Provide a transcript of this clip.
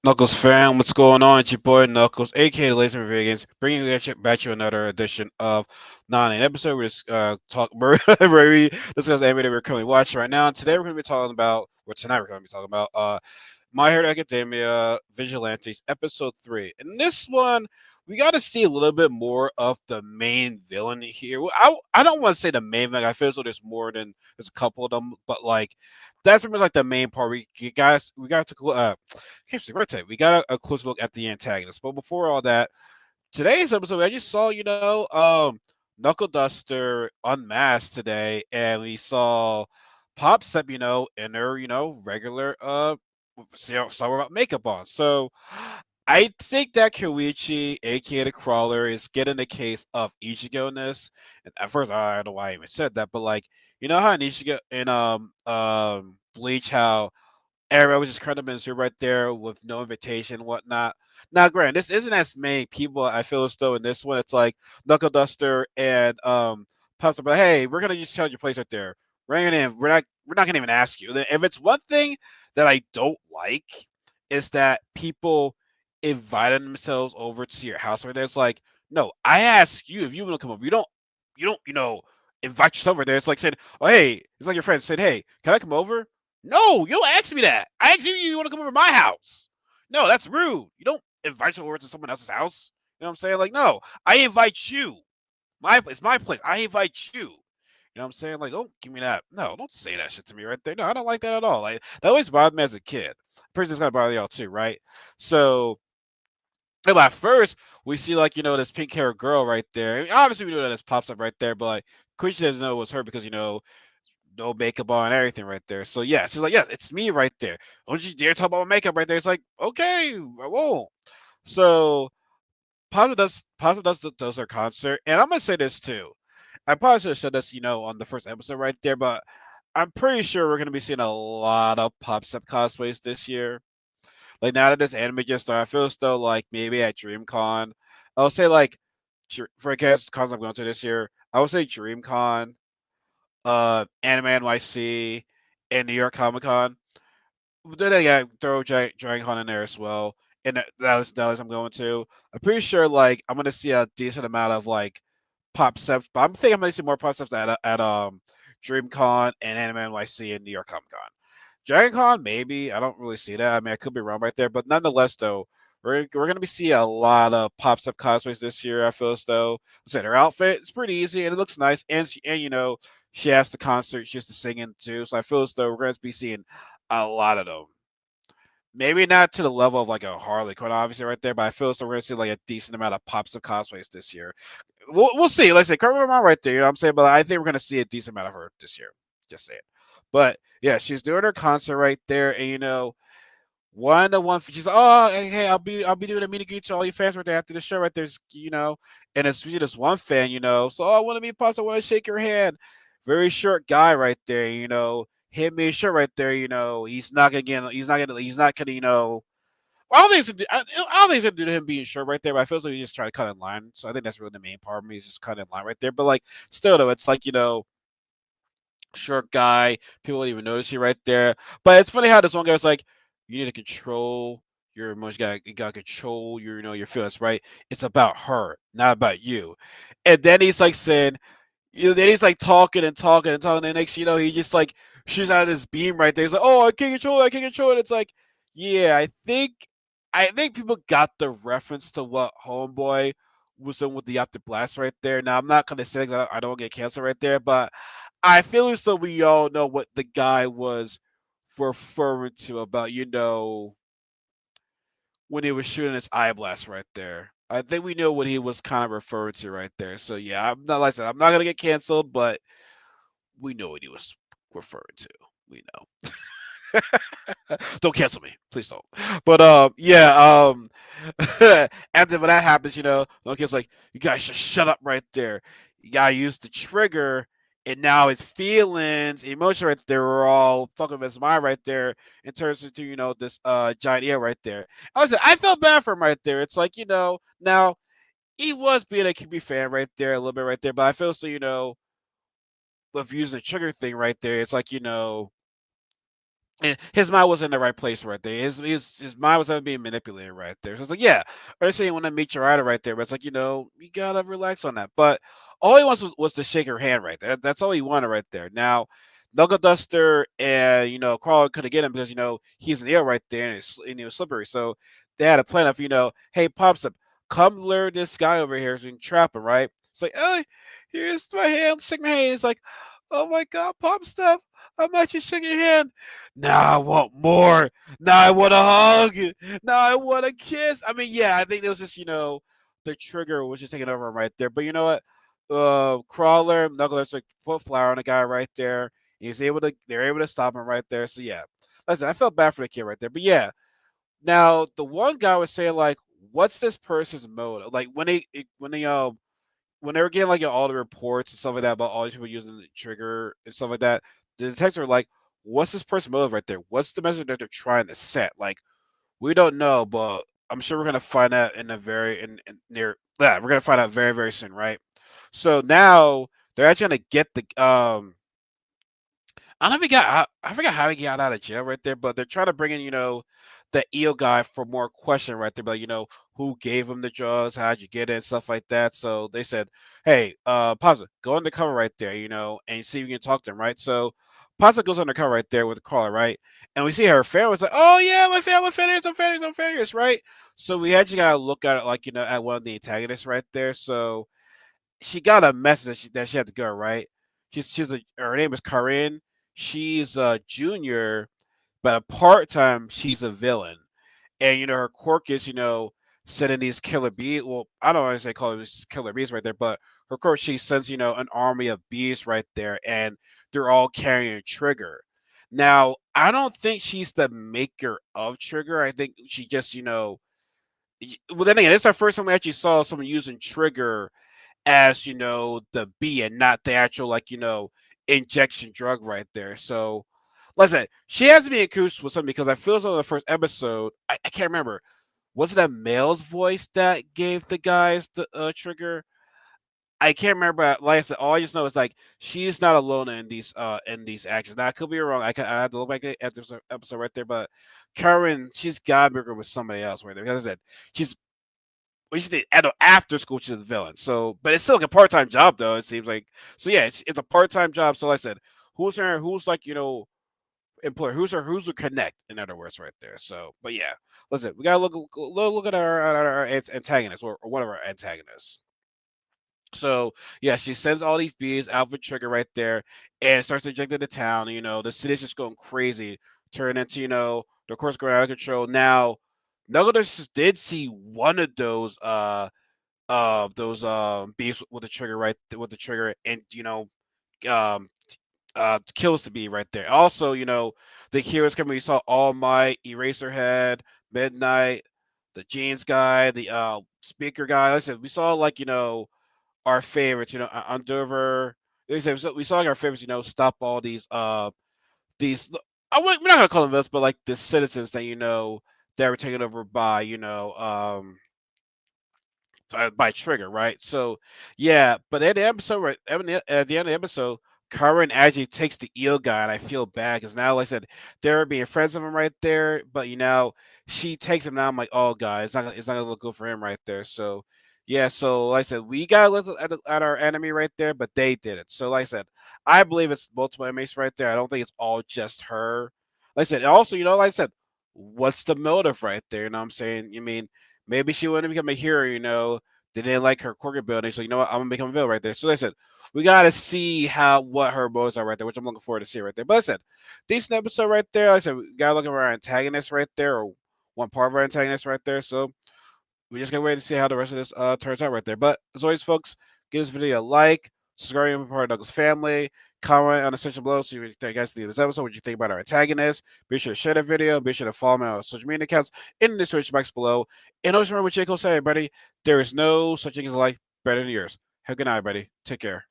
Knuckles fam, what's going on? It's your boy Knuckles, aka Laser Vegans, bringing you back to another edition of Nani, an episode where we just talk where we discuss the anime that we're currently watching right now. And today we're going to be talking about, or tonight we're going to be talking about, My Hero Academia Vigilantes episode 3. In this one, we got to see a little bit more of the main villain here. Well, I don't want to say the main villain. I feel as though there's a couple of them, but like that's pretty much like the main part. We got to can't say right we got a close look at the antagonist. But before all that, today's episode, I just saw, Knuckle Duster unmasked today, and we saw Pop Step, in her, regular so about makeup on. So I think that Koichi, aka the Crawler, is getting the case of Ichigo in this. And at first, I don't know why I even said that, but like, you know how in Ichigo in Bleach, how everyone was just kind of been right there with no invitation and whatnot. Now, granted, this isn't as many people. I feel as though in this one, it's like Knuckle Duster and Pups are like, hey, we're gonna just tell your place right there. Bring it in. We're not gonna even ask you. If it's one thing that I don't like, is that people inviting themselves over to your house right there. It's like, no, I ask you if you want to come over. You don't, invite yourself over there. It's like saying, oh hey, it's like your friend said, hey, can I come over? No, you don't ask me that. I asked you want to come over to my house. No, that's rude. You don't invite you over to someone else's house. You know what I'm saying? Like, no, I invite you. It's my place. I invite you. You know what I'm saying? Like, don't give me that. No, don't say that shit to me right there. No, I don't like that at all. Like, that always bothered me as a kid. Person's gonna bother y'all too, right? So, at first we see like this pink haired girl right there. Obviously, we know that this pops up right there, but like, Quisha doesn't know it was her because no makeup on and everything right there. So yeah, she's like, yeah, it's me right there. Don't you dare talk about my makeup right there. It's like, okay, I won't. So Positive does her concert, and I'm gonna say this too. I probably should have said this, on the first episode right there, but I'm pretty sure we're gonna be seeing a lot of Pop Step cosplays this year. Like now that this anime just started, I feel as though like maybe at DreamCon, I'll say like for guess cons I'm going to this year, I would say DreamCon, Anime NYC, and New York Comic Con. Then they got throw Dragon Con in there as well. And that I'm going to. I'm pretty sure like I'm gonna see a decent amount of like pop steps, but I'm thinking I'm gonna see more pop steps at DreamCon and Anime NYC and New York Comic Con. Dragon Con, maybe. I don't really see that. I mean, I could be wrong right there, but nonetheless, though, we're gonna be seeing a lot of pop up cosplays this year. I feel as though, I said her outfit is pretty easy and it looks nice, and she has the concert, she has to sing in too. So I feel as though we're gonna be seeing a lot of them. Maybe not to the level of like a Harley Quinn, obviously, right there, but I feel as though we're gonna see like a decent amount of pops of cosplays this year. We'll see. Let's say correct me if I'm wrong right there. You know what I'm saying? But I think we're gonna see a decent amount of her this year. Just saying. But yeah, she's doing her concert right there, and one she's like, oh hey, I'll be doing a meet and greet to all your fans right there after the show right there's and it's usually this one fan, so I want to meet Pops, I want to shake your hand. Very short guy right there, hit me short right there, he's not gonna I don't think it's gonna do to him being short right there, but I feel like he's just trying to cut in line. So I think that's really the main part of me is just cut in line right there. But like still though, it's like short guy. People don't even notice you right there. But it's funny how this one guy was like, you need to control your emotions. You gotta control your feelings, right? It's about her, not about you. And then he's like saying, then he's like talking and talking and talking. And next, he just like shoots out this beam right there. He's like, "Oh, I can't control it. I can't control it." It's like, yeah, I think people got the reference to what Homeboy was doing with the optic blast right there. Now I'm not gonna say that I don't get canceled right there, but I feel as though we all know what the guy was referring to about when he was shooting his eye blast right there. I think we know what he was kind of referring to right there. So yeah, I'm not like I said, I'm not gonna get canceled, but we know what he was referring to. We know. Don't cancel me, please don't. But yeah, after when that happens, Loki's like, you guys should shut up right there. You gotta use the trigger, and now his feelings, emotion right there are all fucking with his mind right there, and turns into this giant ear right there. I felt bad for him right there. It's like now he was being a QB fan right there a little bit right there, but I feel so with using the trigger thing right there, it's like his mind was in the right place right there. His mind was being manipulated right there. So it's like, yeah, I understand you want to meet your idol right there, but it's like, you gotta relax on that. But all he wants was to shake her hand right there. That's all he wanted right there. Now, Knuckle Duster and Crawler couldn't get him because he's an eel right there and he was slippery. So they had a plan of hey Pops up, come lure this guy over here so we can trap him, right? It's like, oh, here's my hand, shake my hand. It's like, oh my God, Pop stuff. I'm actually shaking your hand. Now I want more. Now I want a hug. Now I want a kiss. I mean, yeah, I think it was just the trigger was just taking over him right there. But you know what? Crawler, Knuckles like put flour on the guy right there. They're able to stop him right there. So yeah, listen, I felt bad for the kid right there. But yeah, now the one guy was saying like, what's this person's motive? Like when they were getting like all the reports and stuff like that about all these people using the trigger and stuff like that, the detectives were like, "What's this person's motive right there? What's the message that they're trying to set?" Like, we don't know, but I'm sure we're gonna find out in a very in near. Yeah, we're gonna find out very very soon, right? So now they're actually gonna get the I don't know if he got I forgot how he got out of jail right there, but they're trying to bring in, the eel guy for more question right there, but who gave him the drugs, how'd you get it, and stuff like that. So they said, hey, Pazza, go undercover right there, and see if you can talk to him, right? So Pazza goes undercover right there with the caller, right? And we see her family was like, oh yeah, my family, I'm famous, right? So we actually gotta look at it like, at one of the antagonists right there. So she got a message that she had to go, right? Her name is Karin. She's a junior, but a part time she's a villain. And her quirk is, sending these killer bees. Well, I don't want to say call them killer bees right there, but her quirk, she sends, an army of bees right there, and they're all carrying Trigger. Now, I don't think she's the maker of Trigger. I think she just, well, then again, it's our first time we actually saw someone using Trigger as the bee and not the actual like injection drug right there. So listen, she has to be accused with something because I feel as though in the first episode, I can't remember, was it a male's voice that gave the guys the trigger? I can't remember. Like I said, all I just know is like she's not alone in these actions. Now I could be wrong. I had to look back at this episode right there, but Karen, she's got bigger with somebody else right there. Because I said she's well, she did after school. She's a villain. So, but it's still like a part time job, though. It seems like. So yeah, it's a part time job. So like I said, who's like employer? Who's her connect? In other words, right there. So, but yeah, listen, we gotta look at our antagonist or one of our antagonists. So yeah, she sends all these bees out for Trigger right there, and starts injecting the town. The city's just going crazy, turning into the course going out of control. Now, Nugget did see one of those bees with the trigger with the trigger and um kills the bee right there. Also, the heroes coming. We saw All Might, Eraserhead, Midnight, the Jeans guy, the speaker guy. Like I said, we saw like our favorites. Undover. Like I said, we saw like our favorites. Stop all these. We're not gonna call them this, but like the citizens that were taken over by by Trigger, right? So, yeah, but at the episode, right, at the end of the episode, Karen actually takes the eel guy, and I feel bad because now, like I said, they're being friends with him right there, but she takes him now. I'm like, oh, God, it's not gonna look good for him right there. So, yeah, so like I said, we gotta look at our enemy right there, but they didn't. So, like I said, I believe it's multiple enemies right there. I don't think it's all just her. Like I said, also, like I said, what's the motive right there? You know what I'm saying? You mean maybe she wanted to become a hero, they didn't like her corporate building, so I'm gonna become a villain right there. So like I said, we gotta see what her motives are right there, which I'm looking forward to see right there. But like I said, decent episode right there. Like I said, we gotta look at our antagonist right there, or one part of our antagonist right there. So we just gotta wait to see how the rest of this turns out right there. But as always, folks, give this video a like, subscribe to be part of Douglas family, comment on the section below so you guys leave this episode, what you think about our antagonist. Be sure to share the video, be sure to follow me on our social media accounts in the description box below. And always remember what J. Cole said, everybody, there is no such thing as a life better than yours. Have a good night, everybody. Take care.